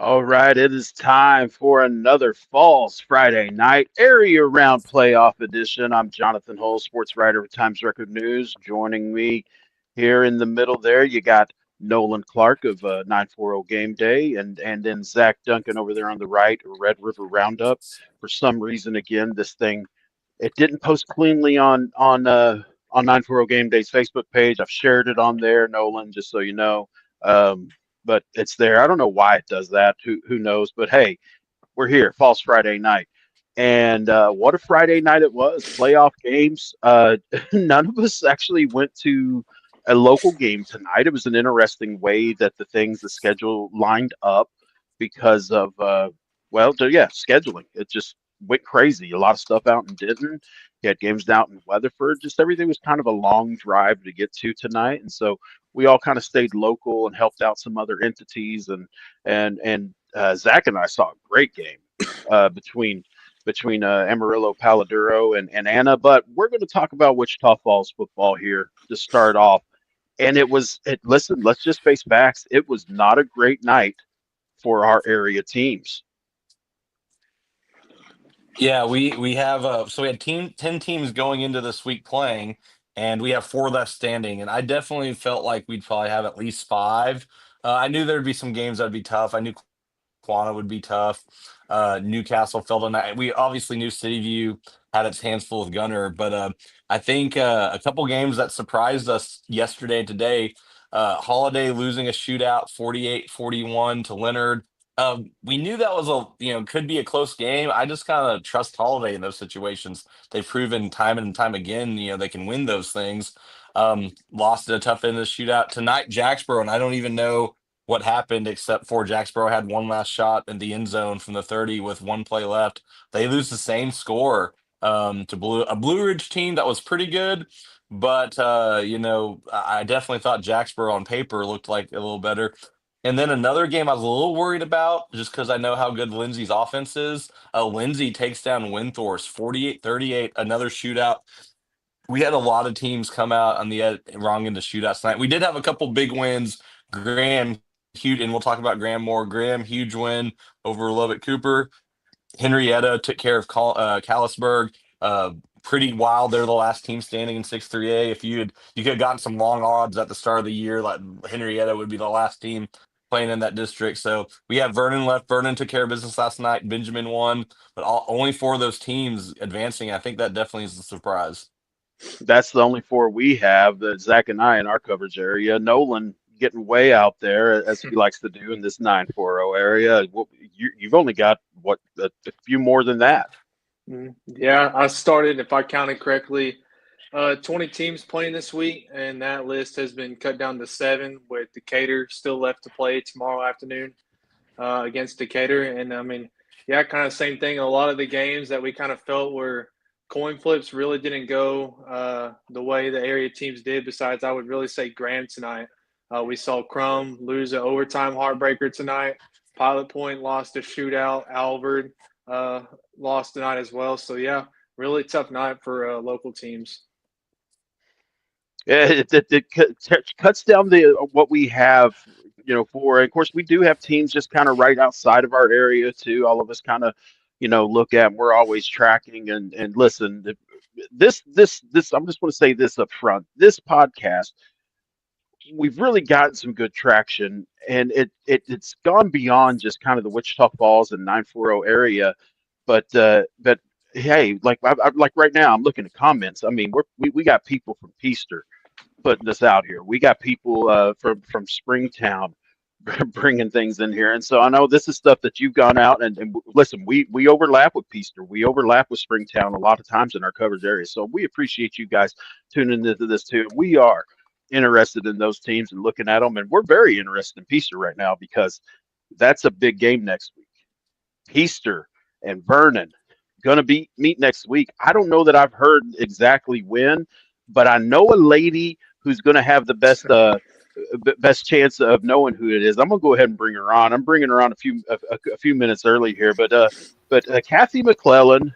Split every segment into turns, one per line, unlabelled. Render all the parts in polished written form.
All right, it is time for another Falls Friday night area round playoff edition. I'm Jonathan Hull, sports writer with Times Record News. Joining me here in the middle there, you got Nolan Clark of 940 Game Day, and then Zach Duncan over there on the right, Red River Roundup. For some reason, again, this thing it didn't post cleanly on 940 Game Day's Facebook page. I've shared it on there, Nolan, just so you know. Um, but it's there. I don't know why it does that. Who knows? But hey, we're here, False Friday night, and what a Friday night it was! Playoff games. None of us actually went to a local game tonight. It was an interesting way that the schedule lined up because of yeah, scheduling. It just went crazy. A lot of stuff out in Denton. You had games out in Weatherford. Just everything was kind of a long drive to get to tonight, and so we all kind of stayed local and helped out some other entities. And Zach and I saw a great game between Amarillo, Paladuro, and Anna. But we're going to talk about Wichita Falls football here to start off. And listen, let's just face facts. It was not a great night for our area teams.
Yeah, we have so we had 10 teams going into this week playing, and we have four left standing. And I definitely felt like we'd probably have at least five. I knew there'd be some games that'd be tough. I knew Quanah would be tough. Newcastle felt on that. We obviously knew City View had its hands full with Gunner, but I think a couple games that surprised us yesterday and today. Holiday losing a shootout 48-41 to Leonard. We knew that was could be a close game. I just kind of trust Holiday in those situations. They've proven time and time again, they can win those things. Lost at a tough end of the shootout tonight, Jacksboro, and I don't even know what happened except for Jacksboro had one last shot in the end zone from the 30 with one play left. They lose the same score to a Blue Ridge team that was pretty good, but I definitely thought Jacksboro on paper looked like a little better. And then another game I was a little worried about just because I know how good Lindsay's offense is. Lindsay takes down Windthorst 48-38, another shootout. We had a lot of teams come out on the wrong end of shootouts tonight. We did have a couple big wins. Graham, huge, and we'll talk about Graham more. Graham, huge win over Lubbock Cooper. Henrietta took care of Callisburg. Pretty wild. They're the last team standing in 6-3A. If you could have gotten some long odds at the start of the year, like Henrietta would be the last team playing in that district. So we have Vernon left. Vernon took care of business last night. Benjamin won, but only four of those teams advancing. I think that definitely is a surprise.
That's the only four we have. That Zach and I in our coverage area. Nolan getting way out there as he likes to do in this 940 area. You've only got a few more than that.
Yeah, I started, if I counted correctly, 20 teams playing this week, and that list has been cut down to 7, with Decatur still left to play tomorrow afternoon against Decatur. And I mean, yeah, kind of same thing. A lot of the games that we kind of felt were coin flips really didn't go the way the area teams did. Besides, I would really say Graham tonight. We saw Crum lose an overtime heartbreaker tonight. Pilot Point lost a shootout. Alvord lost tonight as well. So, yeah, really tough night for local teams.
Yeah, it cuts down what we have, for. Of course, we do have teams just kind of right outside of our area too. All of us kind of, look at. We're always tracking and listen. This. I'm just want to say this up front. This podcast, we've really gotten some good traction, and it's gone beyond just kind of the Wichita Falls and 940 area, but hey, like right now, I'm looking at comments. I mean, we got people from Peaster putting this out here. We got people from Springtown bringing things in here, and so I know this is stuff that you've gone out and listen. We overlap with Peaster. We overlap with Springtown a lot of times in our coverage area. So we appreciate you guys tuning into this too. We are interested in those teams and looking at them, and we're very interested in Peaster right now because that's a big game next week. Peaster and Vernon going to meet next week. I don't know that I've heard exactly when, but I know a lady who's going to have the best chance of knowing who it is. I'm going to go ahead and bring her on. I'm bringing her on a few minutes early here, but Kathy McClellan,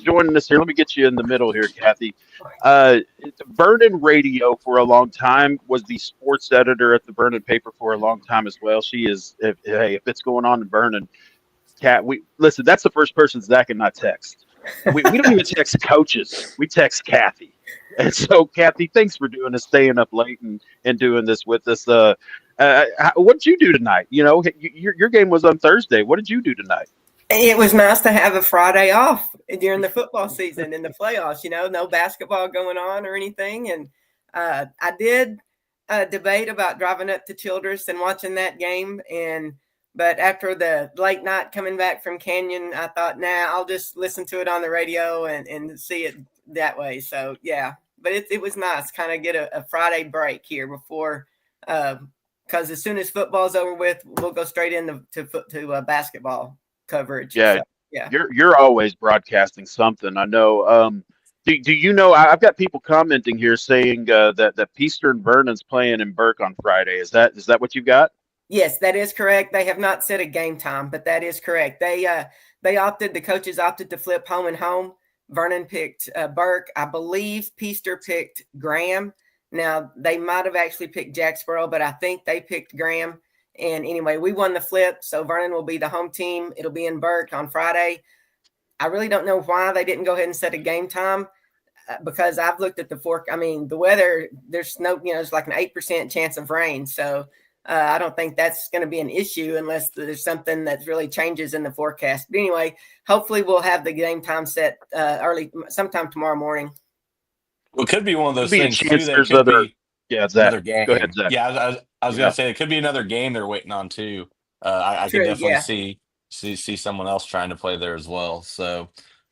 joining us here. Let me get you in the middle here, Kathy. Uh, Vernon Radio for a long time was the sports editor at the Vernon paper for a long time as well. She is. If it's going on in Vernon, Kat, we listen. That's the first person Zach and I text. We don't even text coaches. We text Kathy. And so, Kathy, thanks for doing this, staying up late and doing this with us. What did you do tonight? You know, your game was on Thursday. What did you do tonight?
It was nice to have a Friday off during the football season in the playoffs. No basketball going on or anything. And I did debate about driving up to Childress and watching that game. But after the late night coming back from Canyon, I thought, I'll just listen to it on the radio and see it that way. So, yeah. But it was nice kind of get a Friday break here before because as soon as football's over with, we'll go straight into basketball coverage.
Yeah,
so, yeah.
You're always broadcasting something. I know. Do you know? I've got people commenting here saying that Peaster and Vernon's playing in Burke on Friday. Is that what you've got?
Yes, that is correct. They have not set a game time, but that is correct. The coaches opted to flip home and home. Vernon picked Burke. I believe Peaster picked Graham. Now, they might have actually picked Jacksboro, but I think they picked Graham. And anyway, we won the flip, so Vernon will be the home team. It'll be in Burke on Friday. I really don't know why they didn't go ahead and set a game time because I've looked at the weather, there's it's like an 8% chance of rain. So I don't think that's going to be an issue unless there's something that really changes in the forecast. But anyway, hopefully we'll have the game time set early, sometime tomorrow morning.
Well, it could be one of those
Be a
things
chance
too.
there's
Could
other.
be
Yeah, Zach.
another game.
Go ahead, Zach.
Yeah, I was
Yeah.
gonna say it could be another game they're waiting on too. I could
True,
definitely
yeah.
see someone else trying to play there as well. So,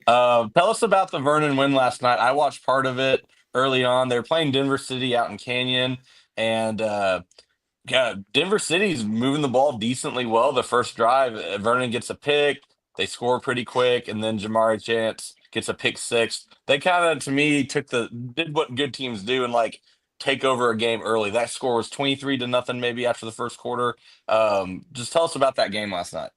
tell us about the Vernon win last night. I watched part of it early on. They were playing Denver City out in Canyon, and yeah, Denver City's moving the ball decently well. The first drive, Vernon gets a pick. They score pretty quick, and then Jamari Chance gets a pick six. They kind of, to me, did what good teams do and like take over a game early. That score was 23-0 maybe after the first quarter. Just tell us about that game last night.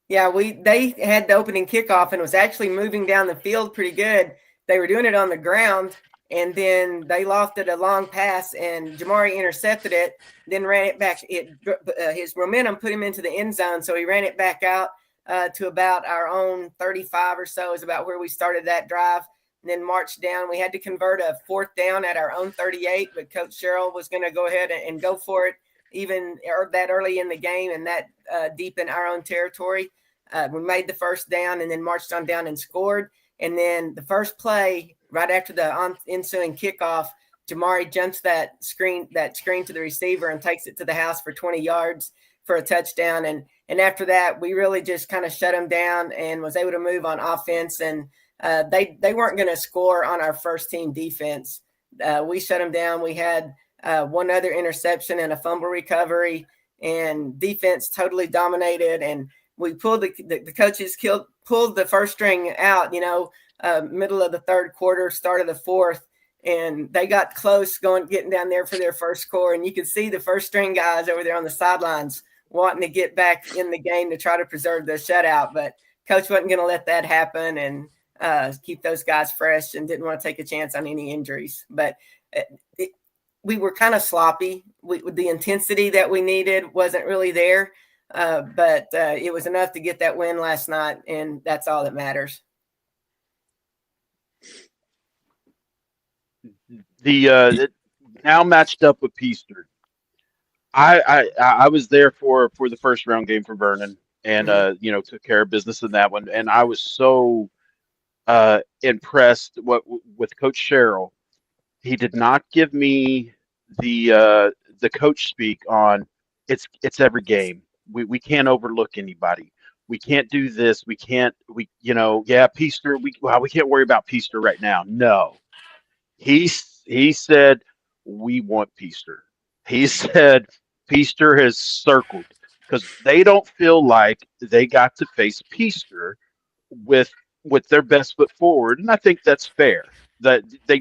Yeah, they had the opening kickoff and was actually moving down the field pretty good. They were doing it on the ground, and then they lofted a long pass, and Jamari intercepted it, then ran it back. His momentum put him into the end zone, so he ran it back out to about our own 35 or so is about where we started that drive, and then marched down. We had to convert a fourth down at our own 38, but Coach Sherrill was going to go ahead and go for it even that early in the game and that deep in our own territory. We made the first down and then marched on down and scored. And then the first play, right after the ensuing kickoff, Jamari jumps that screen to the receiver and takes it to the house for 20 yards for a touchdown. And after that, we really just kind of shut them down and was able to move on offense. And they weren't going to score on our first team defense. We shut them down. We had one other interception and a fumble recovery, and defense totally dominated. And we pulled the coaches pulled the first string out, middle of the third quarter, start of the fourth, and they got close getting down there for their first score. And you could see the first string guys over there on the sidelines wanting to get back in the game to try to preserve the shutout. But coach wasn't going to let that happen and keep those guys fresh and didn't want to take a chance on any injuries. But we were kind of sloppy. The intensity that we needed wasn't really there. But it was enough to get that win last night, and that's all that matters.
The now matched up with Peaster. I was there for the first round game for Vernon, and took care of business in that one, and I was so impressed with Coach Sherrill. He did not give me the coach speak on it's every game. We can't overlook anybody. We can't do this. We can't. Peaster. We can't worry about Peaster right now. No, he said we want Peaster. He said Peaster has circled because they don't feel like they got to face Peaster with their best foot forward, and I think that's fair. That they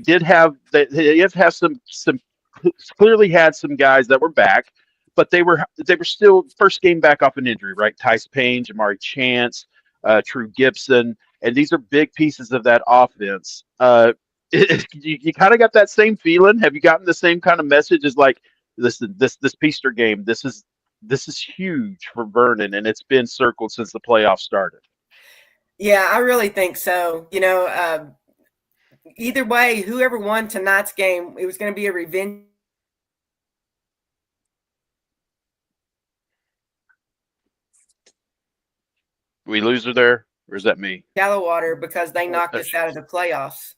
have some clearly had some guys that were back. But they were still first game back off an injury, right? Tice Payne, Jamari Chance, True Gibson. and these are big pieces of that offense. You kind of got that same feeling. Have you gotten the same kind of message as like this Peaster game? This is huge for Vernon, and it's been circled since the playoffs started.
Yeah, I really think so. Either way, whoever won tonight's game, it was going to be a revenge.
We lose her there, or is that me?
Shallow water because they knocked us out of the playoffs.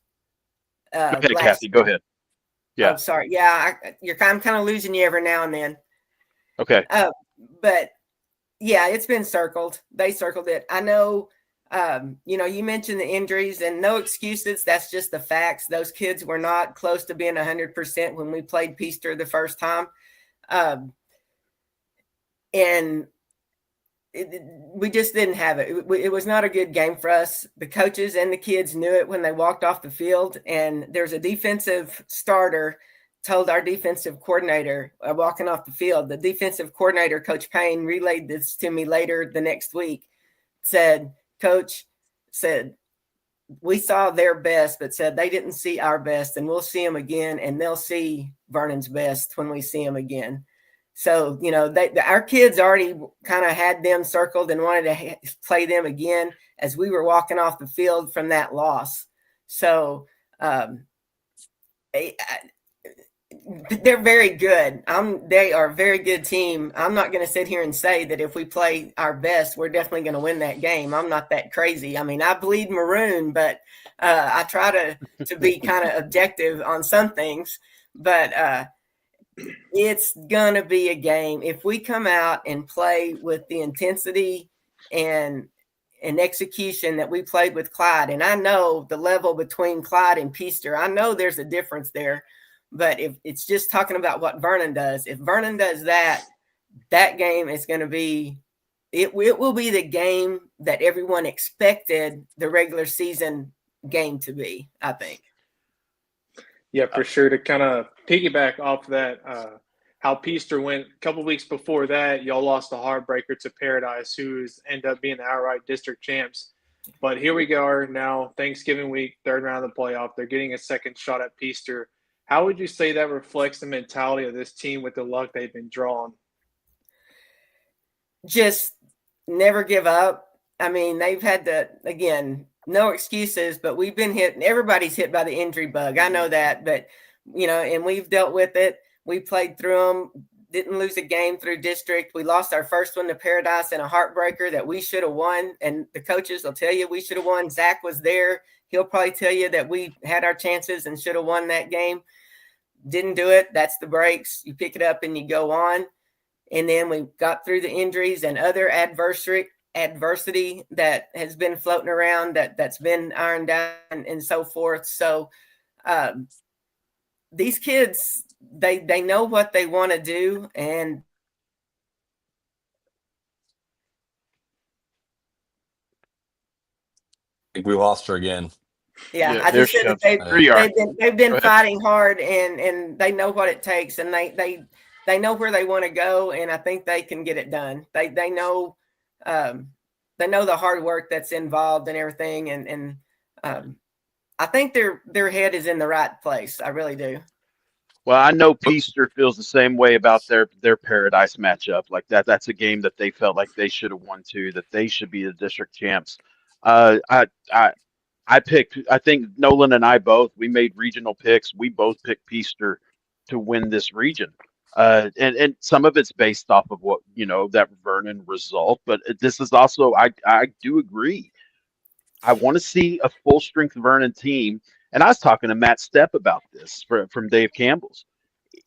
Go ahead,
Last
Kathy. Go
year.
ahead. Yeah.
Oh, sorry. Yeah, I'm kind of losing you every now and then.
Okay.
But yeah, it's been circled. They circled it. I know. You mentioned the injuries and no excuses. That's just the facts. Those kids were not close to being 100% when we played Peaster the first time. And we just didn't have it. It was not a good game for us. The coaches and the kids knew it when they walked off the field. And there's a defensive starter told our defensive coordinator walking off the field. The defensive coordinator, Coach Payne, relayed this to me later the next week, said, Coach said, we saw their best, but said they didn't see our best, and we'll see them again, and they'll see Vernon's best when we see them again. So, our kids already kind of had them circled and wanted to play them again as we were walking off the field from that loss. So, they're very good. They are a very good team. I'm not going to sit here and say that if we play our best, we're definitely going to win that game. I'm not that crazy. I mean, I bleed maroon, but I try to be kind of objective on some things. But it's going to be a game. If we come out and play with the intensity and execution that we played with Clyde, and I know the level between Clyde and Peaster, I know there's a difference there. But if it's just talking about what Vernon does, if Vernon does that game is going to be, it will be the game that everyone expected the regular season game to be, I think.
Yeah, for sure. To kind of piggyback off that, how Peaster went a couple weeks before that, y'all lost a heartbreaker to Paradise, who ended up being the outright district champs. But here we go now, Thanksgiving week, third round of the playoff. They're getting a second shot at Peaster. How would you say that reflects the mentality of this team with the luck they've been drawn?
Just never give up. I mean, they've had again, no excuses, but we've been hit. Everybody's hit by the injury bug. I know that, but, and we've dealt with it. We played through them, didn't lose a game through district. We lost our first one to Paradise in a heartbreaker that we should have won. And the coaches will tell you we should have won. Zach was there. He'll probably tell you that we had our chances and should have won that game. Didn't do it. That's the breaks. You pick it up and you go on. And then we got through the injuries and other adversity that has been floating around that's been ironed out and so forth. So these kids, they know what they want to do. And
I think we lost her again.
Yeah, I just said that they've been fighting hard and they know what it takes, and they know where they want to go, and I think they can get it done. They know the hard work that's involved and everything, and I think their head is in the right place. I really do.
Well, I know Peaster feels the same way about their Paradise matchup. Like that's a game that they felt like they should have won too, that they should be the district champs. I think Nolan and I both, we made regional picks. We both picked Peaster to win this region. And some of it's based off of what, that Vernon result. But this is also, I do agree. I want to see a full strength Vernon team. And I was talking to Matt Stepp about this from Dave Campbell's.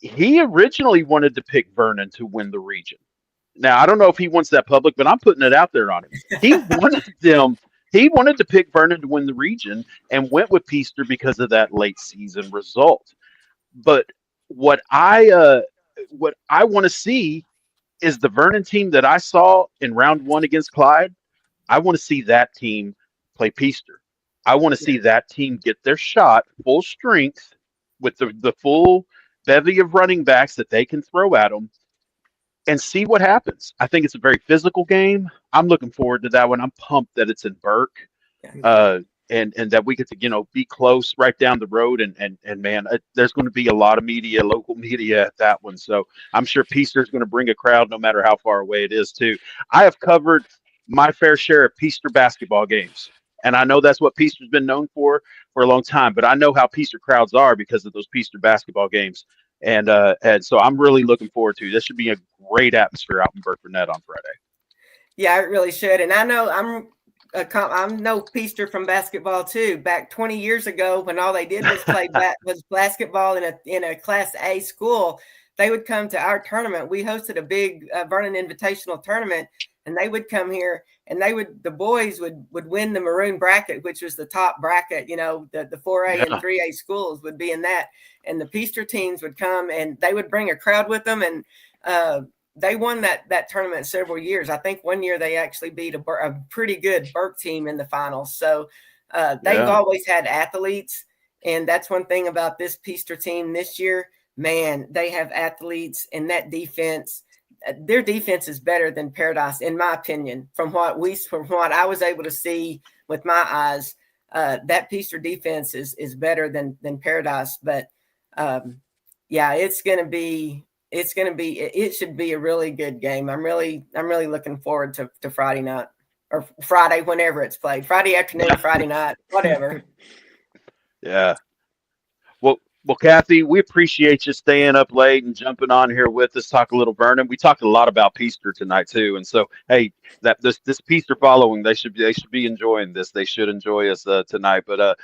He originally wanted to pick Vernon to win the region. Now, I don't know if he wants that public, but I'm putting it out there on him. He wanted to pick Vernon to win the region and went with Peaster because of that late season result. But what I want to see is the Vernon team that I saw in round one against Clyde. I want to see that team play Peaster. I want to see that team get their shot full strength with the full bevy of running backs that they can throw at them and see what happens. I think it's a very physical game. I'm looking forward to that one. I'm pumped that it's in Burke. And that we get to be close right down the road, and man, there's going to be a lot of media, local media at that one. So I'm sure Peaster's going to bring a crowd no matter how far away it is too. I have covered my fair share of Peaster basketball games, and I know that's what Peaster's been known for a long time. But I know how Peaster crowds are because of those Peaster basketball games. And so I'm really looking forward to this. Should be a great atmosphere out in Burkburnett on Friday.
Yeah, it really should. And I know I'm no Peaster from basketball too. Back 20 years ago, when all they did was play was basketball in a Class A school, they would come to our tournament. We hosted a big Vernon Invitational tournament, and they would come here, and the boys would win the maroon bracket, which was the top bracket. The 4A and 3A schools would be in that, and the Peaster teams would come, and they would bring a crowd with them, and they won that tournament several years. I think one year they actually beat a pretty good Burke team in the finals. So they've always had athletes, and that's one thing about this Peaster team this year. Man, they have athletes, and that defense, their defense is better than Paradise, in my opinion. From what I was able to see with my eyes, that Peaster defense is better than Paradise. But it should be a really good game. I'm really looking forward to Friday night, or Friday, whenever it's played. Friday afternoon, Friday night, whatever.
Yeah. Well, Kathy, we appreciate you staying up late and jumping on here with us, talk a little Vernon. We talked a lot about Peaster tonight too, and so hey, this Peaster following, they should be enjoying this. They should enjoy us tonight. But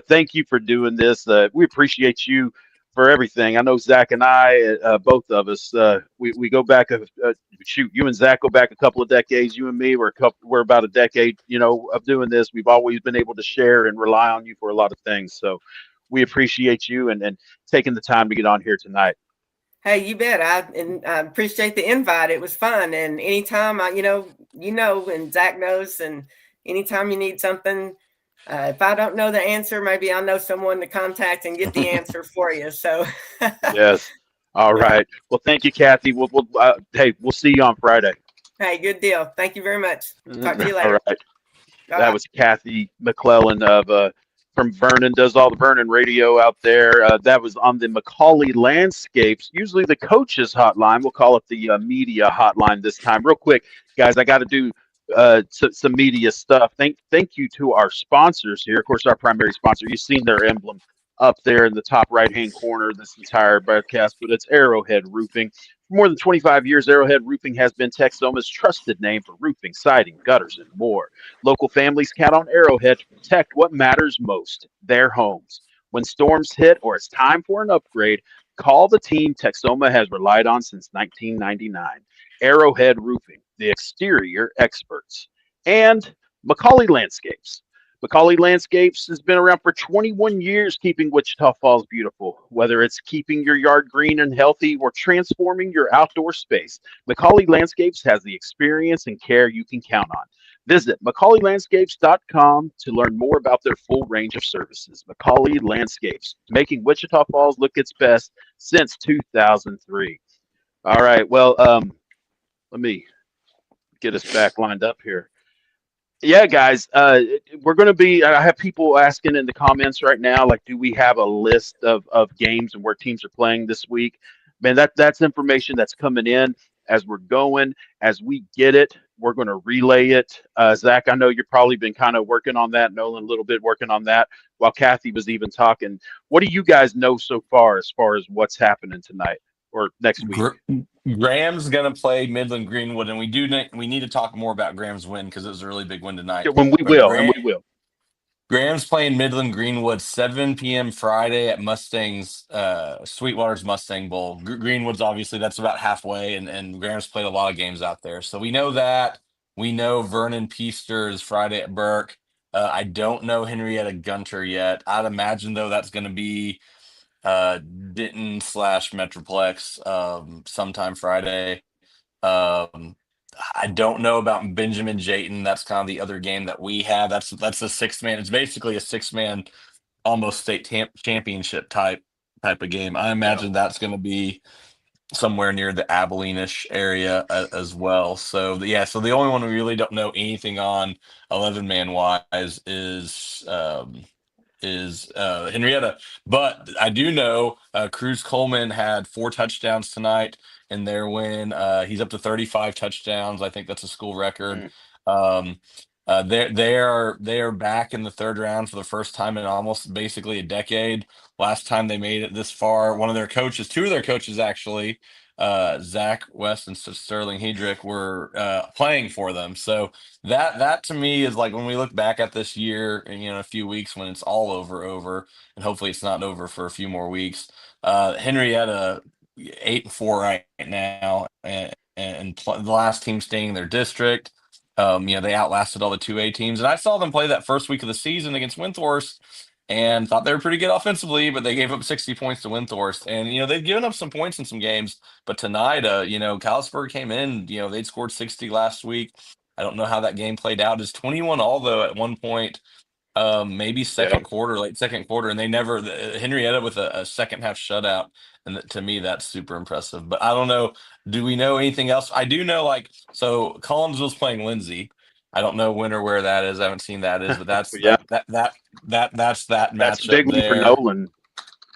thank you for doing this. We appreciate you for everything. I know Zach and I, both of us, we go back you and Zach go back a couple of decades. You and me, we're about a decade, of doing this. We've always been able to share and rely on you for a lot of things. So we appreciate you and taking the time to get on here tonight.
Hey, you bet. I appreciate the invite. It was fun. And anytime and Zach knows, and anytime you need something, if I don't know the answer, maybe I'll know someone to contact and get the answer for you. So
yes. All right. Well, thank you, Kathy. We'll see you on Friday.
Hey, good deal. Thank you very much. Talk to you later.
All right. That was Kathy McClellan from Vernon, does all the Vernon radio out there. That was on the Macaulay Landscapes, usually the coaches hotline. We'll call it the media hotline this time. Real quick, guys, I got to do some media stuff. Thank you to our sponsors here. Of course, our primary sponsor, you've seen their emblem up there in the top right-hand corner of this entire broadcast, but it's Arrowhead Roofing. For more than 25 years, Arrowhead Roofing has been Texoma's trusted name for roofing, siding, gutters, and more. Local families count on Arrowhead to protect what matters most, their homes. When storms hit or it's time for an upgrade, call the team Texoma has relied on since 1999. Arrowhead Roofing, the exterior experts. And Macaulay Landscapes. Macaulay Landscapes has been around for 21 years, keeping Wichita Falls beautiful. Whether it's keeping your yard green and healthy or transforming your outdoor space, Macaulay Landscapes has the experience and care you can count on. Visit MacaulayLandscapes.com to learn more about their full range of services. Macaulay Landscapes, making Wichita Falls look its best since 2003. All right, well, let me get us back lined up here. Yeah, guys, we're going to be, I have people asking in the comments right now, like, do we have a list of games and where teams are playing this week? Man, that's information that's coming in as we're going. As we get it, we're going to relay it. Zach, I know you've probably been kind of working on that. Nolan, a little bit working on that while Kathy was even talking. What do you guys know so far as what's happening tonight or next week?
Graham's going to play Midland Greenwood, and we need to talk more about Graham's win because it was a really big win tonight.
Yeah, we will.
Graham's playing Midland Greenwood 7 p.m. Friday at Mustangs, Sweetwater's Mustang Bowl. Greenwood's obviously that's about halfway, and Graham's played a lot of games out there, so we know that. We know Vernon Peaster is Friday at Burke. I don't know Henrietta Gunter yet. I'd imagine though that's going to be Denton / Metroplex sometime Friday. I don't know about Benjamin Jayton. That's kind of the other game that we have. That's a 6-man. It's basically a 6-man, almost state championship type of game. I imagine that's going to be somewhere near the Abilene-ish area as well. So yeah, so the only one we really don't know anything on 11-man wise is Henrietta. But I do know Cruz Coleman had 4 touchdowns tonight in their win. He's up to 35 touchdowns. I think that's a school record.
Mm.
Um, they are back in the third round for the first time in almost basically a decade. Last time they made it this far, two of their coaches actually, Zach West and Sterling Hedrick, were playing for them. So that to me is like when we look back at this year, and a few weeks when it's all over, and hopefully it's not over for a few more weeks. Henrietta 8-4 right now, and the last team staying in their district. They outlasted all the 2A teams, and I saw them play that first week of the season against Windthorst, and thought they were pretty good offensively, but they gave up 60 points to Windthorst, and they've given up some points in some games, but tonight, Callisburg came in, they'd scored 60 last week. I don't know how that game played out. It's 21 all though at one point, maybe
Yeah.
late second quarter, and they never Henrietta with a second half shutout, and to me that's super impressive. But I don't know. Do we know anything else? I do know so Collinsville's playing Lindsay. I don't know when or where that is. I haven't seen that is, but that's
But yeah,
that's that
that's a big
matchup
one for
there.
Nolan.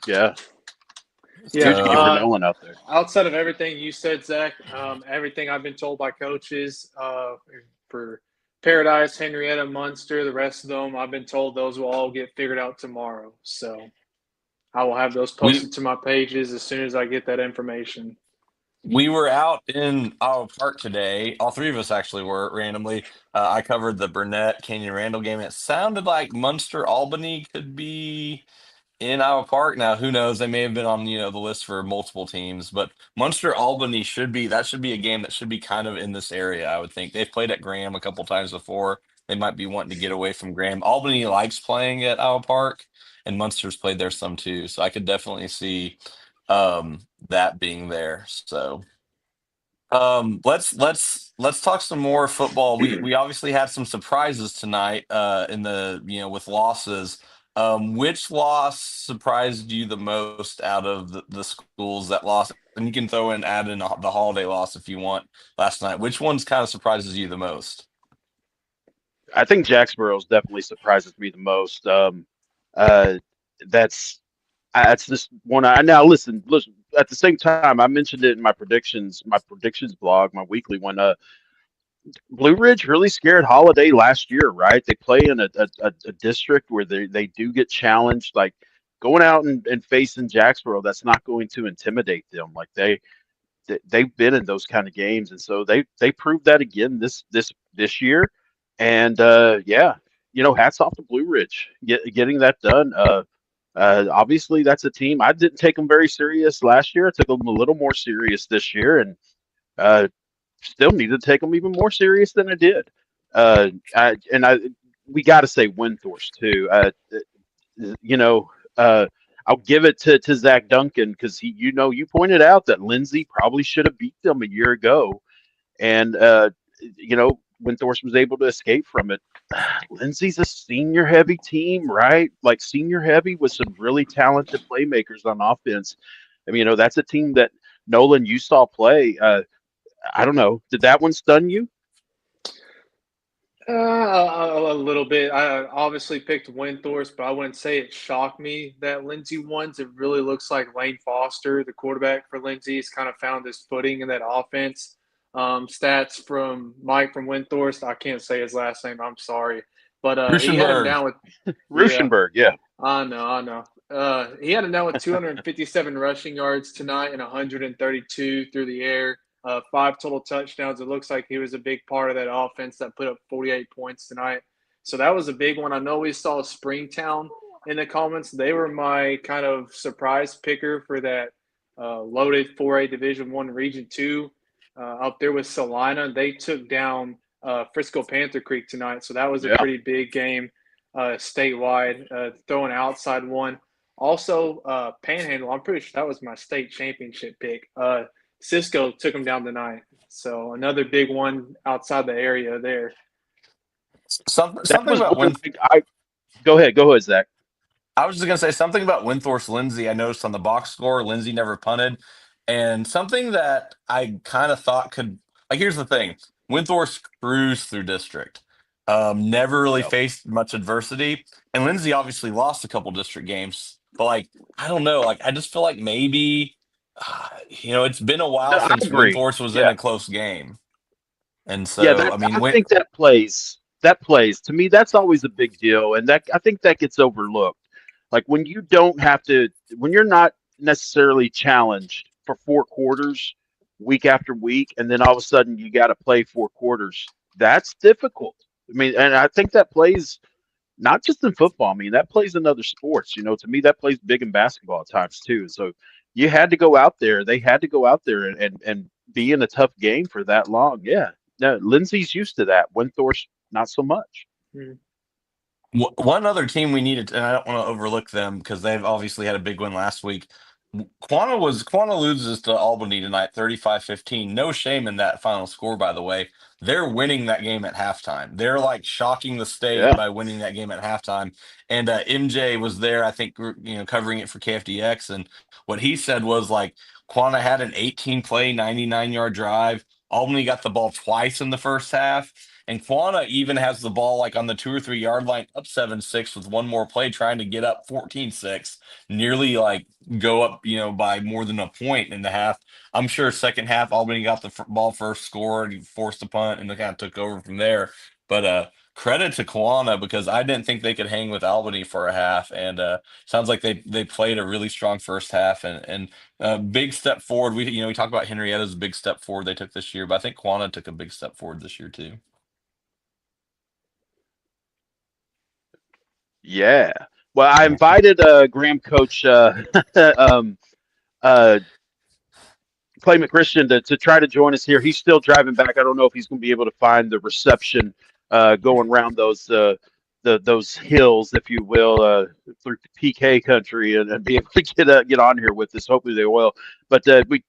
Yeah,
Yeah.
huge game for Nolan out there.
Outside of everything you said, Zach, everything I've been told by coaches for Paradise, Henrietta, Munster, the rest of them, I've been told those will all get figured out tomorrow. So I will have those
We
posted to my pages as soon as I get that information.
we were out in Iowa Park today. All three of us actually were randomly. I covered the Burnett Canyon Randall game. It sounded like Munster Albany could be in Iowa Park. Now, who knows? They may have been on the list for multiple teams, but Munster Albany should be a game that should be kind of in this area. I would think they've played at Graham a couple times before. They might be wanting to get away from Graham. Albany likes playing at Iowa Park, and Munster's played there some too. So I could definitely see that being there. So let's talk some more football. We obviously had some surprises tonight in the with losses. Which loss surprised you the most out of the schools that lost? And you can add in the holiday loss if you want last night. Which ones kind of surprises you the most?
I think Jacksboro's definitely surprises me the most. Uh, that's that's just one. I now listen. At the same time, I mentioned it in my predictions blog, my weekly one. Blue Ridge really scared Holiday last year, right? They play in a district where they do get challenged. Like going out and facing Jacksboro, that's not going to intimidate them. Like they've been in those kind of games, and so they proved that again this year. And yeah, hats off to Blue Ridge getting that done. Obviously, that's a team I didn't take them very serious last year. I took them a little more serious this year, and uh, still need to take them even more serious than I did. We got to say Windthorst too. You know, I'll give it to Zach Duncan because you pointed out that Lindsay probably should have beat them a year ago, and when Thorst was able to escape from it. Lindsay's a senior heavy team, right? Like senior heavy with some really talented playmakers on offense. I mean, that's a team that Nolan you saw play. I don't know. Did that one stun you?
A little bit. I obviously picked Windthorst, but I wouldn't say it shocked me that Lindsay won. It really looks like Lane Foster, the quarterback for Lindsay, has kind of found his footing in that offense. Stats from Mike from Windthorst. I can't say his last name. I'm sorry, but he had him down with
Ruschenberg. Yeah,
I know. He had him down with 257 rushing yards tonight and 132 through the air. 5 total touchdowns. It looks like he was a big part of that offense that put up 48 points tonight. So that was a big one. I know we saw Springtown in the comments. They were my kind of surprise picker for that loaded 4A Division I Region 2 up there with Salina. They took down Frisco Panther Creek tonight. So that was a pretty big game statewide, throwing outside one. Also, Panhandle, I'm pretty sure that was my state championship pick. Cisco took them down tonight. So another big one outside the area there.
Something about
Go ahead, Zach.
I was just gonna say something about Windthorst Lindsay. I noticed on the box score, Lindsay never punted, And something that I kind of thought could, like, here's the thing: Winthrop cruised through district, never really
Yep.
faced much adversity, and Lindsay obviously lost a couple district games. But like, I don't know, like I just feel like maybe, it's been a
No,
while
I
since
agree.
Winthrop was in
Yeah.
a close game, and
Yeah,
so I mean,
I think that plays. That plays. To me, that's always a big deal, and that I think that gets overlooked. Like when you don't have to, when you're not necessarily challenged for 4 quarters, week after week, and then all of a sudden you got to play 4 quarters. That's difficult. I mean, and I think that plays not just in football. I mean, that plays in other sports. To me, that plays big in basketball at times too. So you had to go out there. They had to go out there and be in a tough game for that long. Yeah. No, Lindsay's used to that. Winthorst, not so much.
Mm.
One other team we needed, and I don't want to overlook them because they've obviously had a big win last week. Quanah loses to Albany tonight, 35-15. No shame in that final score, by the way. They're winning that game at halftime. They're like shocking the state
Yeah.
by winning that game at halftime. And MJ was there, I think, covering it for KFDX. And what he said was like, Quanah had an 18 play, 99-yard drive. Albany got the ball twice in the first half. And Quanah even has the ball like on the 2 or 3 yard line, up 7-6 with one more play, trying to get up 14-6, nearly like go up, by more than a point in the half. I'm sure second half, Albany got the ball first, scored, forced a punt, and they kind of took over from there. But credit to Quanah because I didn't think they could hang with Albany for a half, and sounds like they played a really strong first half and big step forward. We talk about Henrietta's big step forward they took this year, but I think Quanah took a big step forward this year too.
Yeah. Well, I invited Graham coach um, uh, Clay McChristian to try to join us here. He's still driving back. I don't know if he's going to be able to find the reception going around those hills, if you will, through PK country, and be able to get on here with us. Hopefully they will. But we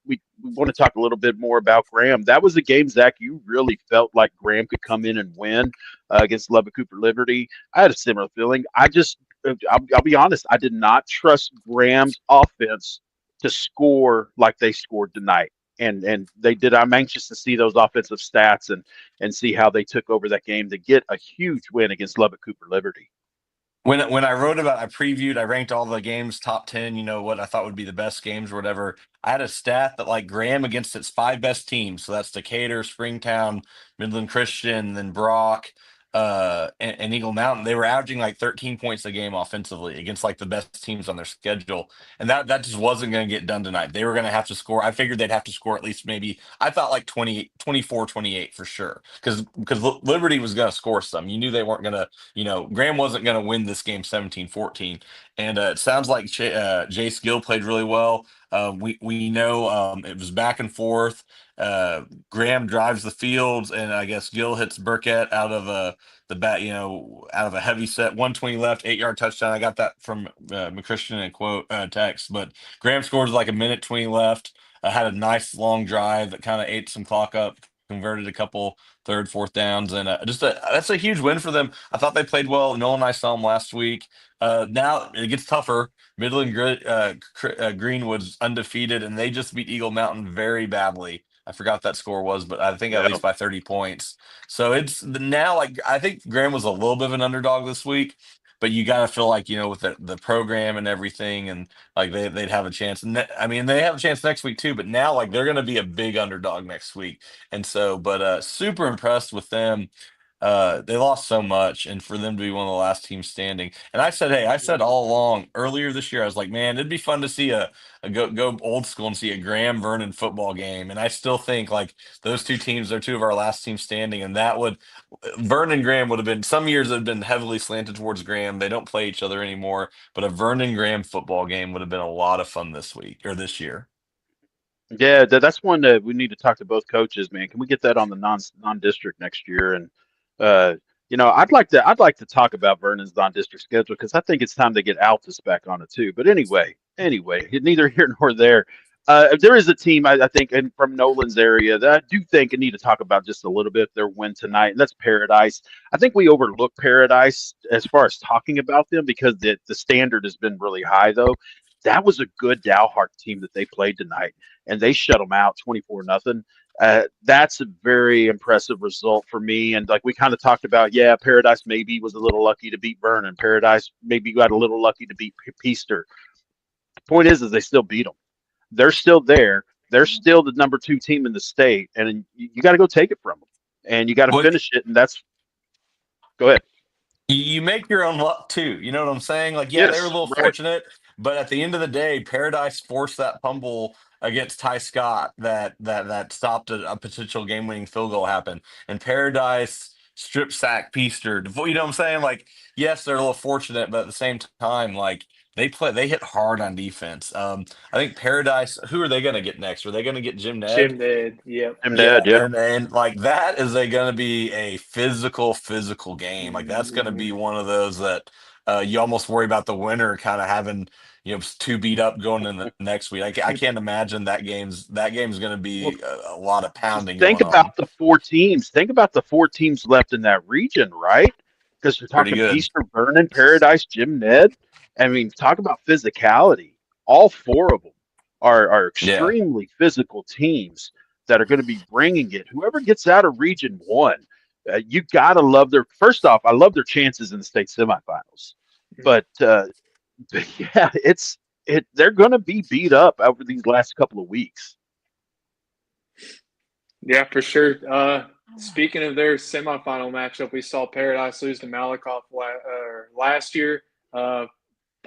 want to talk a little bit more about Graham. That was a game, Zach. You really felt like Graham could come in and win against Lubbock Cooper Liberty. I had a similar feeling. I'll be honest. I did not trust Graham's offense to score like they scored tonight. And they did. I'm anxious to see those offensive stats and see how they took over that game to get a huge win against Lubbock Cooper Liberty.
When I wrote about, I previewed, I ranked all the games top 10, what I thought would be the best games or whatever. I had a stat that like Graham against its 5 best teams. So that's Decatur, Springtown, Midland Christian, then Brock, and Eagle Mountain. They were averaging like 13 points a game offensively against like the best teams on their schedule. And that just wasn't going to get done tonight. They were going to have to score. I figured they'd have to score at least maybe, I thought like 20, 24, 28 for sure. Because Liberty was going to score some. You knew they weren't going to, Graham wasn't going to win this game 17-14. And it sounds like Jace Gill played really well. We know it was back and forth. Graham drives the field, and I guess Gill hits Burkett out of the bat, out of a heavy set, 120 left, 8-yard touchdown. I got that from McChristian in quote text. But Graham scores like a minute 20 left. Had a nice long drive that kind of ate some clock up, converted a couple third, fourth downs, and that's a huge win for them. I thought they played well. Nolan and I saw them last week. Now it gets tougher. Midland Greenwood's undefeated, and they just beat Eagle Mountain very badly. I forgot what that score was, but I think at
Yeah.
least by 30 points. So it's now like I think Graham was a little bit of an underdog this week, but you got to feel like with the program and everything, and like they'd have a chance. And I mean, they have a chance next week too. But now like they're going to be a big underdog next week, and so but super impressed with them. They lost so much, and for them to be one of the last teams standing. And I said all along earlier this year, I was like, man, it'd be fun to see a go old school and see a Graham Vernon football game. And I still think like those two teams are two of our last teams standing, and that would Vernon Graham would have been some years have been heavily slanted towards Graham. They don't play each other anymore, but a Vernon Graham football game would have been a lot of fun this week or this year.
Yeah, that's one that we need to talk to both coaches, man. Can we get that on the non-district next year? And uh, I'd like to talk about Vernon's non-district schedule because I think it's time to get Altus back on it too. But anyway, neither here nor there. There is a team I think and from Nolan's area that I do think I need to talk about just a little bit. Their win tonight, and that's Paradise. I think we overlook Paradise as far as talking about them because the standard has been really high though. That was a good Dalhart team that they played tonight. and they shut them out 24-0. That's a very impressive result for me. And like we kind of talked about, yeah, Paradise maybe was a little lucky to beat Vernon. Paradise maybe got a little lucky to beat Peaster. The point is they still beat them. They're still there. They're still the number 2 team in the state, and you got to go take it from them, and you got to
Well,
finish it. And that's go ahead.
you make your own luck too. You know what I'm saying? Like, yeah, they were a
Yes,
little
right.
fortunate, but at the end of the day, Paradise forced that fumble against Ty Scott that stopped a potential game-winning field goal happen, and Paradise strip sack Peaster. You know what I'm saying? Like, yes, they're a little fortunate, but at the same time, like they hit hard on defense. I think Paradise. Who are they going to get next? Are they going to get Jim Ned?
Jim Ned. Yep.
I'm
Yeah,
dead. Yeah.
and like that is going to be a physical game. Like that's going to be one of those that you almost worry about the winner kind of having too beat up going in the next week. I can't imagine that game's going to
Well,
be a lot of
just
pounding
think
going on.
about the 4 teams. Think about the 4 teams left in that region, right? Because you're
Pretty
talking
good.
Peaster, Vernon, Paradise, Jim Ned. I mean, talk about physicality. All 4 of them are
Yeah.
extremely physical teams that are going to be bringing it. Whoever gets out of Region 1, you got to love their. First off, I love their chances in the state semifinals. But yeah, they're going to be beat up over these last couple of weeks.
Yeah, for sure. Speaking of their semifinal matchup, we saw Paradise lose to Malakoff last year.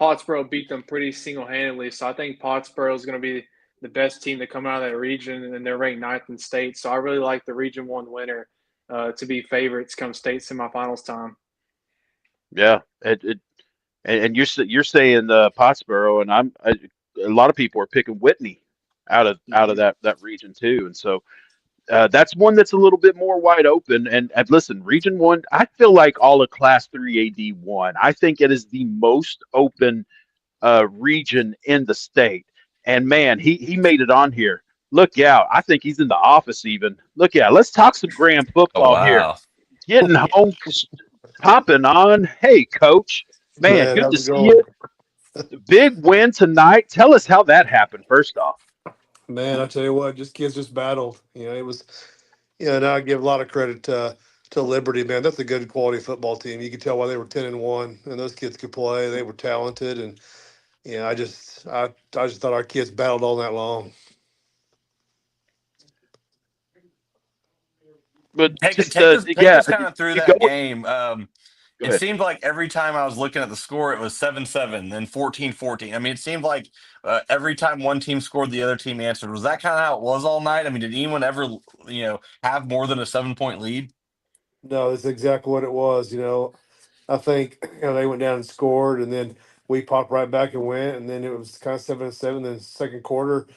Pottsboro beat them pretty single-handedly, so I think Pottsboro is going to be the best team to come out of that region, and they're ranked 9th in state. So I really like the Region 1 winner to be favorites come state semifinals time.
Yeah, and you're saying Pottsboro, and a lot of people are picking Whitney out of that region too, and so that's one that's a little bit more wide open. And listen, Region 1, I feel like all of Class 3 AD1. I think it is the most open region in the state. And man, he made it on here. Look out! I think he's in the office even. Look out! Let's talk some Grand
Oh
football here.
wow.
Getting home, popping on. Hey, coach. Man,
Man,
good to
how's it
see
going?
you. Big win tonight. Tell us how that happened. First off.
Man, I tell you what, just kids just battled. It was, and I give a lot of credit to Liberty, man. That's a good quality football team. You could tell why they were 10-1, and those kids could play. They were talented, and I just thought our kids battled all night long.
But just
Take
yeah,
us kind of through
you go
that game.
go
It
ahead.
seemed like every time I was looking at the score, it was 7-7, then 14-14. I mean, it seemed like every time one team scored, the other team answered. Was that kind of how it was all night? I mean, did anyone ever, have more than a 7-point lead?
No, that's exactly what it was. I think they went down and scored, and then we popped right back and went, and then it was kind of 7-7. Then second quarter,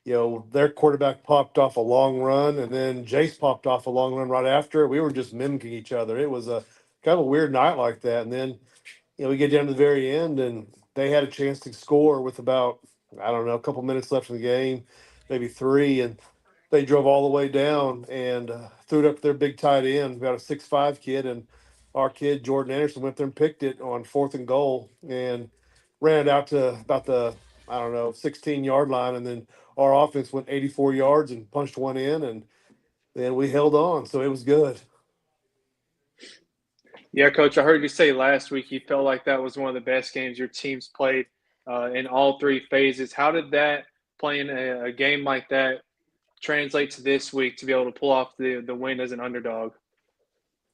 their quarterback popped off a long run, and then Jace popped off a long run right after. We were just mimicking each other. It was a kind of a weird night like that. And then, we get down to the very end, and they had a chance to score with about, I don't know, a couple minutes left in the game, maybe 3, and they drove all the way down and threw it up to their big tight end, about a 6'5" kid, and our kid Jordan Anderson went there and picked it on 4th and goal and ran it out to about the, I don't know, 16-yard line, and then our offense went 84 yards and punched one in, and then we held on, so it was good.
Yeah, Coach, I heard you say last week you felt like that was one of the best games your team's played in all 3 phases. How did that, playing a game like that, translate to this week to be able to pull off the win as an underdog?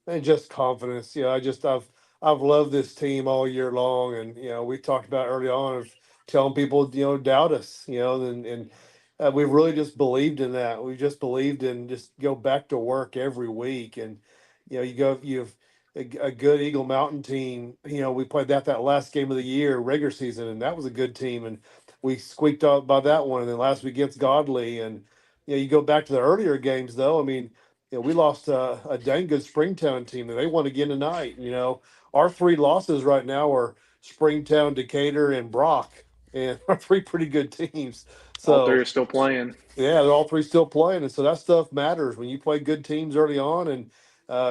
And just confidence. I've loved this team all year long, and we talked about early on of telling people doubt us, and we've really just believed in that. We just believed in just go back to work every week, and you've a good Eagle Mountain team. We played that last game of the year regular season, and that was a good team, and we squeaked out by that one. And then last week against Godly, and you go back to the earlier games though. I mean, we lost a dang good Springtown team, and they won again tonight. Our 3 losses right now are Springtown, Decatur, and Brock, and are 3 pretty good teams.
All 3
So
are still playing.
yeah, they're all 3 still playing, and so that stuff matters when you play good teams early on and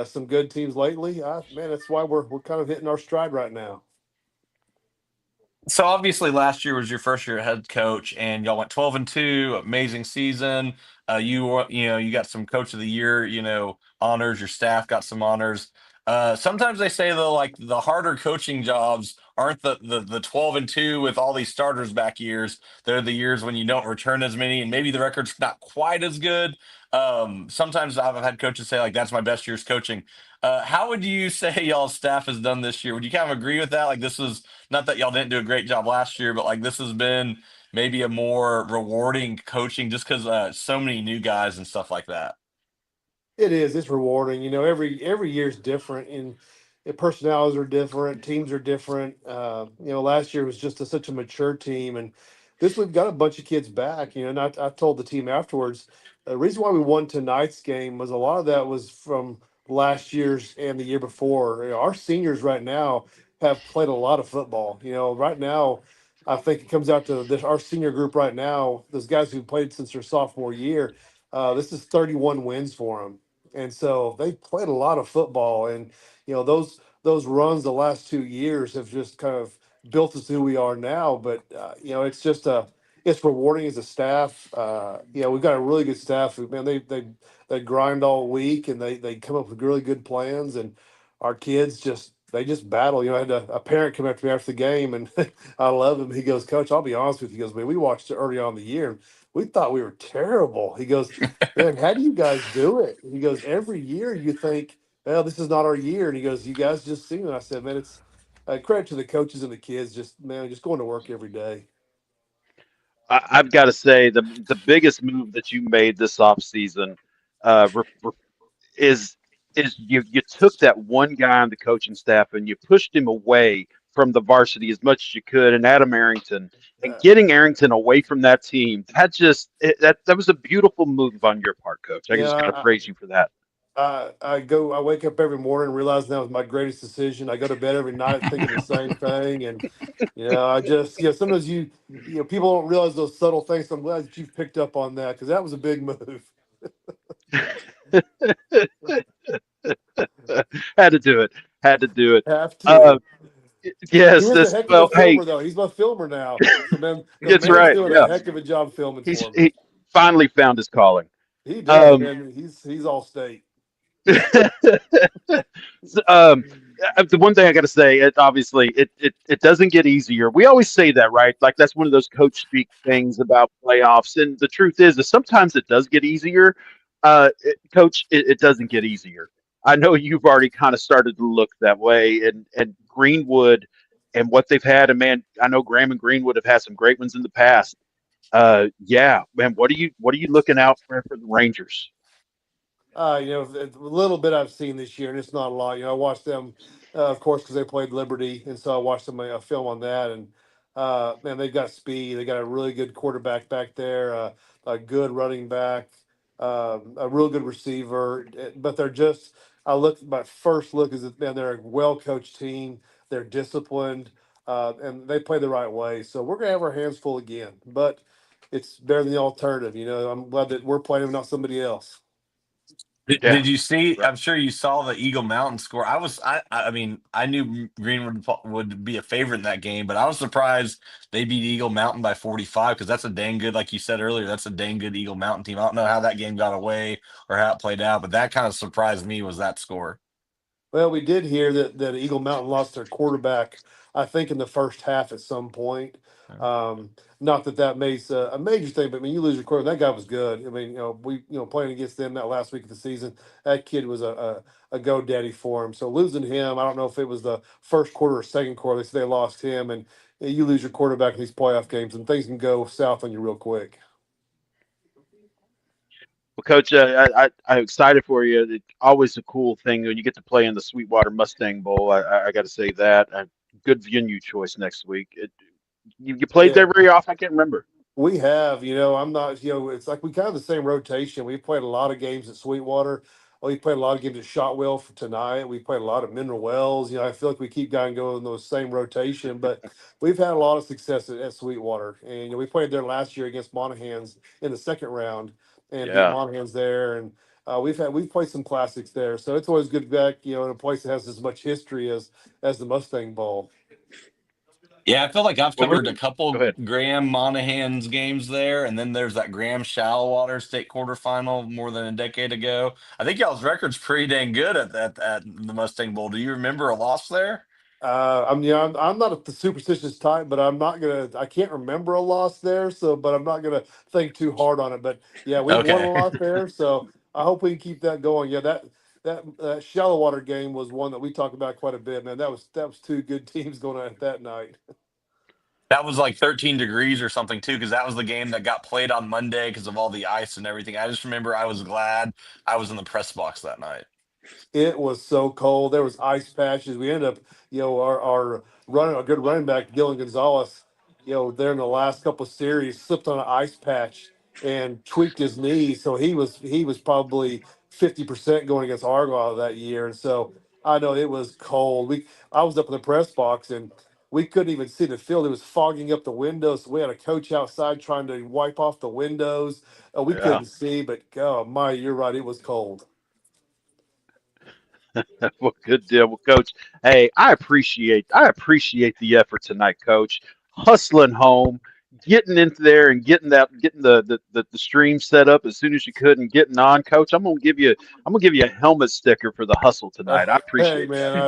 some good teams lately. Man, that's why we're kind of hitting our stride right now.
So obviously last year was your first year head coach, and y'all went 12-2, amazing season. You got some coach of the year, honors. Your staff got some honors. Sometimes they say though, like the harder coaching jobs aren't the 12-2 with all these starters back years. They're the years when you don't return as many, and maybe the record's not quite as good. Sometimes I've had coaches say like that's my best year's coaching. How would you say y'all's staff has done this year? Would you kind of agree with that? Like this is not that y'all didn't do a great job last year, but like this has been maybe a more rewarding coaching just because so many new guys and stuff like that.
It is. It's rewarding. Every year is different, and personalities are different. Teams are different. Last year was just such a mature team, and this we've got a bunch of kids back. And I told the team afterwards, the reason why we won tonight's game was a lot of that was from last year's and the year before. Our seniors right now have played a lot of football. Right now, I think it comes out to this. Our senior group right now, those guys who played since their sophomore year. This is 31 wins for them, and so they played a lot of football, and those runs the last 2 years have just kind of built us who we are now. But it's rewarding as a staff. We've got a really good staff. Man, they grind all week, and they come up with really good plans, and our kids just battle. I had a parent come up to me after the game, and I love him. He goes, "Coach, I'll be honest with you." He goes, "Man, we watched it early on in the year. And we thought we were terrible." He goes, "Man, how do you guys do it?" He goes, "Every year you think, well, this is not our year." And he goes, "You guys just seen it." I said, "Man, it's credit to the coaches and the kids. Just going to work every day."
I've got to say the biggest move that you made this offseason uh, re- re- is you took that one guy on the coaching staff and you pushed him away from the varsity as much as you could, and Adam Arrington, and
Uh,
getting Arrington away from that team. That was a beautiful move on your part, Coach. I
yeah,
just got to praise you for that.
I wake up every morning realizing that was my greatest decision. I go to bed every night thinking the same thing, and I just sometimes people don't realize those subtle things. So I'm glad that you've picked up on that because that was a big move.
Had to do it. Had to do it.
Have
Uh,
to. He
yes.
was a
This.
heck of a
Well, hey,
filmer, though. He's my filmer now. So man, the
it's
man's
right.
doing a
Yeah.
heck of a job filming for me.
He finally found his calling.
He does,
Um,
man. He's all state.
um, the one thing I got to say, it doesn't get easier. We always say that, right? Like that's one of those coach speak things about playoffs. And the truth is sometimes it does get easier. Coach, it doesn't get easier. I know you've already kind of started to look that way, and Greenwood and what they've had. And man, I know Graham and Greenwood have had some great ones in the past. Yeah, man. What are you looking out for the Rangers?
A little bit I've seen this year, and it's not a lot. I watched them, of course, because they played Liberty, and so I watched them a film on that. And man, they've got speed. They got a really good quarterback back there, a good running back, a real good receiver. But they're just, my first look is that man, they're a well coached team. They're disciplined, and they play the right way. So we're gonna have our hands full again, but it's better than the alternative. I'm glad that we're playing them, not somebody else.
Yeah.
Did you see?
Right.
I'm sure you saw the Eagle Mountain score. I mean, I knew Greenwood would be a favorite in that game, but I was surprised they beat Eagle Mountain by 45 because that's a dang good, like you said earlier, that's a dang good Eagle Mountain team. I don't know how that game got away or how it played out, but that kind of surprised me was that score.
Well, we did hear that Eagle Mountain lost their quarterback, I think, in the first half at some point. Um, Not that makes a major thing, but I mean, you lose your quarterback. That guy was good. I mean, playing against them that last week of the season, that kid was a GoDaddy for him. So losing him, I don't know if it was the first quarter or second quarter. They said they lost him, and you lose your quarterback in these playoff games, and things can go south on you real quick.
Well, Coach, I'm excited for you. It's always a cool thing when you get to play in the Sweetwater Mustang Bowl. I got to say that. Good venue choice next week. You played
Yeah.
there very often? I can't remember.
We have, I'm not, it's like we kind of the same rotation. We played a lot of games at Sweetwater. We played a lot of games at Shotwell for tonight. We played a lot of Mineral Wells. I feel like we keep going in those same rotation, but we've had a lot of success at Sweetwater. And we played there last year against Monahans in the second round and beat
Yeah.
Monahans there. And we've played some classics there. So it's always good back, in a place that has as much history as the Mustang Bowl.
Yeah, I feel like I've
Well,
covered a
go
couple
ahead.
Graham Monahan's games there, and then there's that Graham Shallowater State quarterfinal more than a decade ago. I think y'all's record's pretty dang good at the Mustang Bowl. Do you remember a loss there?
I'm not a superstitious type, but I can't remember a loss there. So, but I'm not gonna think too hard on it. But yeah, we've won a
Okay.
lot there. So I hope we can keep that going. Yeah, that shallow water game was one that we talked about quite a bit, man. That was two good teams going at that night.
That was like 13 degrees or something too, because that was the game that got played on Monday because of all the ice and everything. I just remember I was glad I was in the press box that night.
It was so cold. There was ice patches. We ended up, our good running back, Dylan Gonzalez, there in the last couple of series, slipped on an ice patch and tweaked his knee. So he was probably 50% going against Argyle that year. And so I know it was cold. I was up in the press box and we couldn't even see the field. It was fogging up the windows. So we had a coach outside trying to wipe off the windows. We
Yeah.
couldn't see, but oh my, you're right. It was cold.
Well, good deal. Well, Coach, hey, I appreciate the effort tonight, Coach. Hustling home, getting into there and getting the stream set up as soon as you could and getting on, Coach. I'm gonna give you a helmet sticker for the hustle tonight. I
Hey
appreciate
man,
that.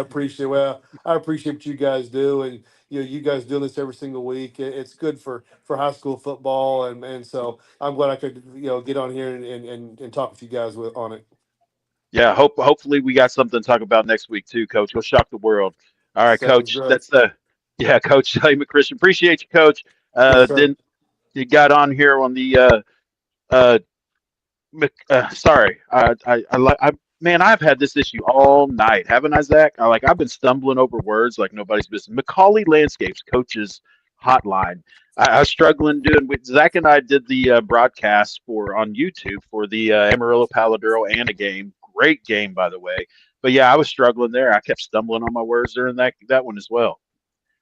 I appreciate what you guys do, and you guys doing this every single week. It's good for high school football, and so I'm glad I could get on here and talk with you guys on it.
Yeah, hopefully we got something to talk about next week too, Coach. We'll shock the world. All right,
Sounds
Coach.
great.
That's yeah, Coach Christian. Appreciate you, Coach.
Yes, sir.
Then you got on here on the uh, sorry, man, I've had this issue all night, haven't I, Zach? I've been stumbling over words like nobody's business. Macaulay Landscapes coaches hotline. I was struggling doing. Zach and I did the broadcast for on YouTube for the Amarillo Paladuro Anna game. Great game, by the way. But yeah, I was struggling there. I kept stumbling on my words during that one as well.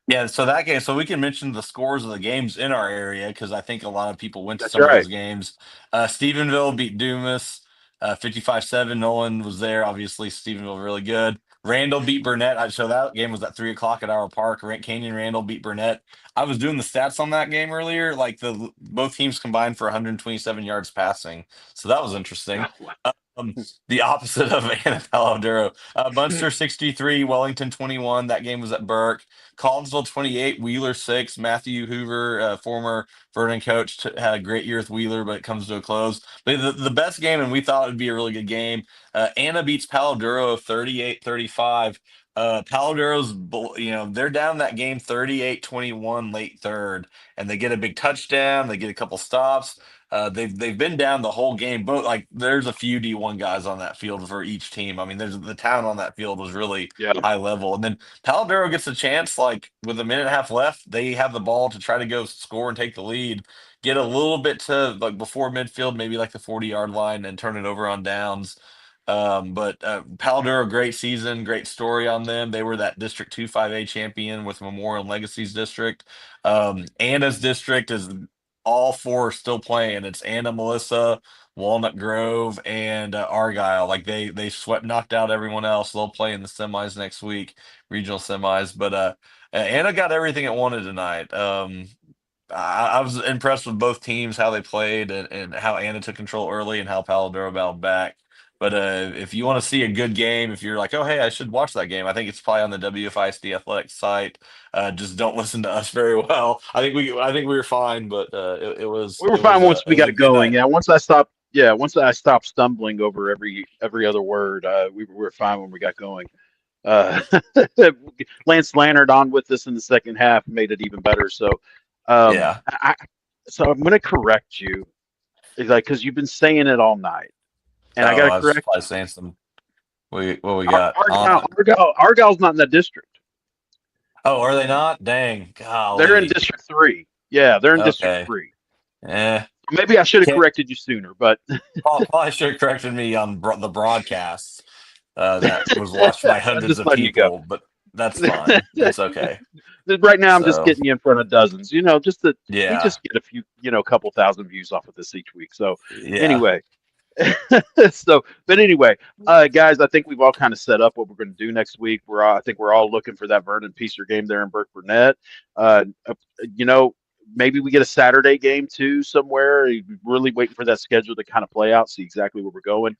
Yeah, so that game, so we can mention the scores of the games in our area because I think a lot of people went to
That's
some of
right.
those games. Stephenville beat Dumas 55-7. Nolan was there. Obviously, Stephenville really good. Randall beat Burnett. So that game was at 3 o'clock at our park. Canyon Randall beat Burnett. I was doing the stats on that game earlier. Like both teams combined for 127 yards passing. So that was interesting. Um, the opposite of Anna Paladuro. Munster 63, Wellington 21. That game was at Burke. Collinsville 28, Wheeler 6. Matthew Hoover, former Vernon coach, had a great year with Wheeler, but it comes to a close. But the best game, and we thought it would be a really good game, Anna beats Paladuro 38-35. Paladuro's, they're down that game 38-21 late third, and they get a big touchdown. They get a couple stops. They've been down the whole game. Both like there's a few D1 guys on that field for each team. I mean, there's the talent on that field was really
Yeah.
high level. And then Paladuro gets a chance, like with a minute and a half left, they have the ball to try to go score and take the lead, get a little bit to like before midfield, maybe like the 40-yard line, and turn it over on downs. But Paladuro, great season, great story on them. They were that District 2 5A champion with Memorial and Legacies District. Anna's district is all four are still playing. It's Anna, Melissa, Walnut Grove, and Argyle. Like they swept, knocked out everyone else. They'll play in the semis next week, regional semis. But Anna got everything it wanted tonight. I was impressed with both teams, how they played, and how Anna took control early and how Paladuro battled back. But if you want to see a good game, if you're like, oh, hey, I should watch that game, I think it's probably on the WFISD Athletics site. Just don't listen to us very well. I think we were fine, but it was
We were
it was
fine once
it
we
was
got
a good
going.
night.
Yeah, once I stopped. Yeah, once I stopped stumbling over every other word, we were fine when we got going. Uh, Lance Lannard on with us in the second half made it even better. So, um,
Yeah.
I, so I'm going to correct you, like because you've been saying it all night, and I got
Oh,
to
I was
correct
probably
you.
saying some. What we got on?
Argyle's not in that district.
Oh, are they not? Dang,
They're in
golly.
District 3. Yeah, they're in District
Okay.
3.
Eh.
Maybe I should have
Can't,
corrected you sooner, but
probably should have corrected me on the broadcasts that was watched by
I'm
hundreds
just
of
letting you go.
people, but that's fine. It's okay.
Right now, I'm just
So,
getting you in front of dozens. Just that we
yeah.
just get a few, couple thousand views off of this each week. So
Yeah.
anyway, So, but anyway, guys, I think we've all kind of set up what we're going to do next week. I think we're all looking for that Vernon Peacer game there in Burke Burnett. Uh, you know, maybe we get a Saturday game too somewhere. Really waiting for that schedule to kind of play out, see exactly where we're going.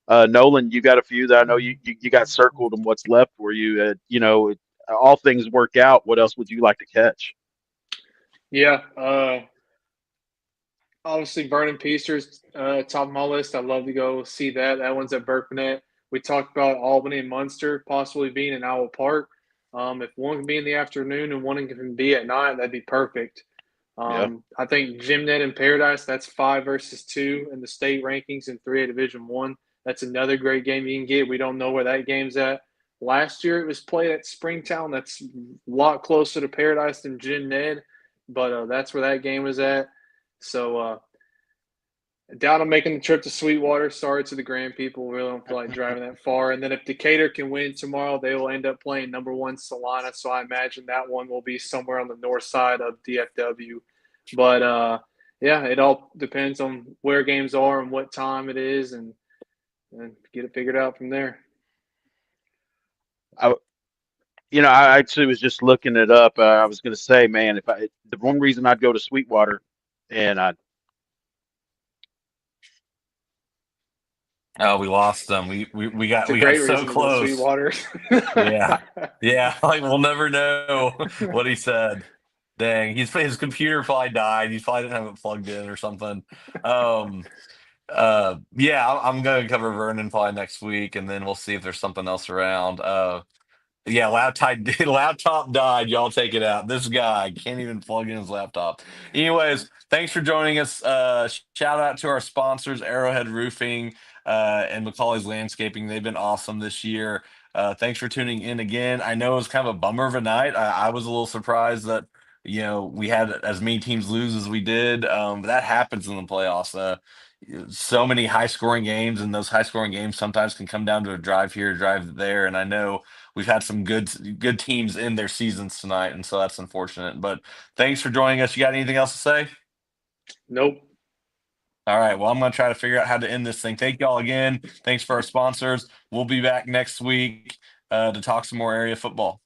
Nolan, you got a few that I know you got circled and what's left for you. All things work out. What else would you like to catch?
Yeah, obviously Vernon Peaster's top of my list. I'd love to go see that. That one's at Burknet. We talked about Albany and Munster possibly being in Owl Park. If one can be in the afternoon and one can be at night, that'd be perfect.
Yeah.
I think Gymnet and Paradise, that's 5 versus 2 in the state rankings and 3 at Division 1. That's another great game you can get. We don't know where that game's at. Last year it was played at Springtown. That's a lot closer to Paradise than Gymnet, but that's where that game was at. So I doubt I'm making the trip to Sweetwater. Sorry to the Grand people. We really don't feel like driving that far. And then if Decatur can win tomorrow, they will end up playing number 1 Salina. So I imagine that one will be somewhere on the north side of DFW. But, yeah, it all depends on where games are and what time it is and get it figured out from there.
I actually was just looking it up. I was going to say, man, the one reason I'd go to Sweetwater, and
Oh, we lost them. We got
It's a
we got
great
so
reason to go to
close.
Sweetwater.
Yeah. Like we'll never know what he said. Dang, his computer probably died. He probably didn't have it plugged in or something. Um, yeah, I'm gonna cover Vernon probably next week, and then we'll see if there's something else around. Yeah, laptop died. Y'all take it out. This guy can't even plug in his laptop. Anyways, thanks for joining us. Shout out to our sponsors, Arrowhead Roofing and Macaulay's Landscaping. They've been awesome this year. Thanks for tuning in again. I know it was kind of a bummer of a night. I was a little surprised that we had as many teams lose as we did. But that happens in the playoffs. So many high scoring games, and those high scoring games sometimes can come down to a drive here, drive there. And I know we've had some good teams in their seasons tonight, and so that's unfortunate. But thanks for joining us. You got anything else to say?
Nope.
All right. Well, I'm going to try to figure out how to end this thing. Thank y'all again. Thanks for our sponsors. We'll be back next week to talk some more area football.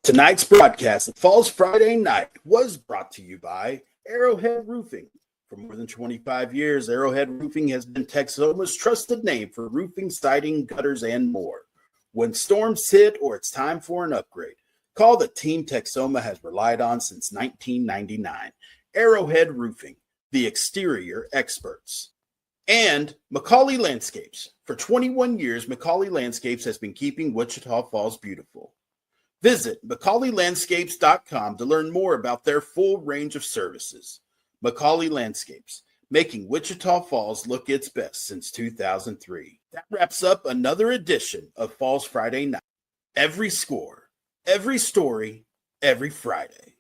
Tonight's broadcast of Falls Friday Night was brought to you by Arrowhead Roofing. For more than 25 years, Arrowhead Roofing has been Texoma's trusted name for roofing, siding, gutters, and more. When storms hit or it's time for an upgrade, call the team Texoma has relied on since 1999. Arrowhead Roofing, the exterior experts. And Macaulay Landscapes. For 21 years, Macaulay Landscapes has been keeping Wichita Falls beautiful. Visit MacaulayLandscapes.com to learn more about their full range of services. Macaulay Landscapes, making Wichita Falls look its best since 2003. That wraps up another edition of Falls Friday Night. Every score, every story, every Friday.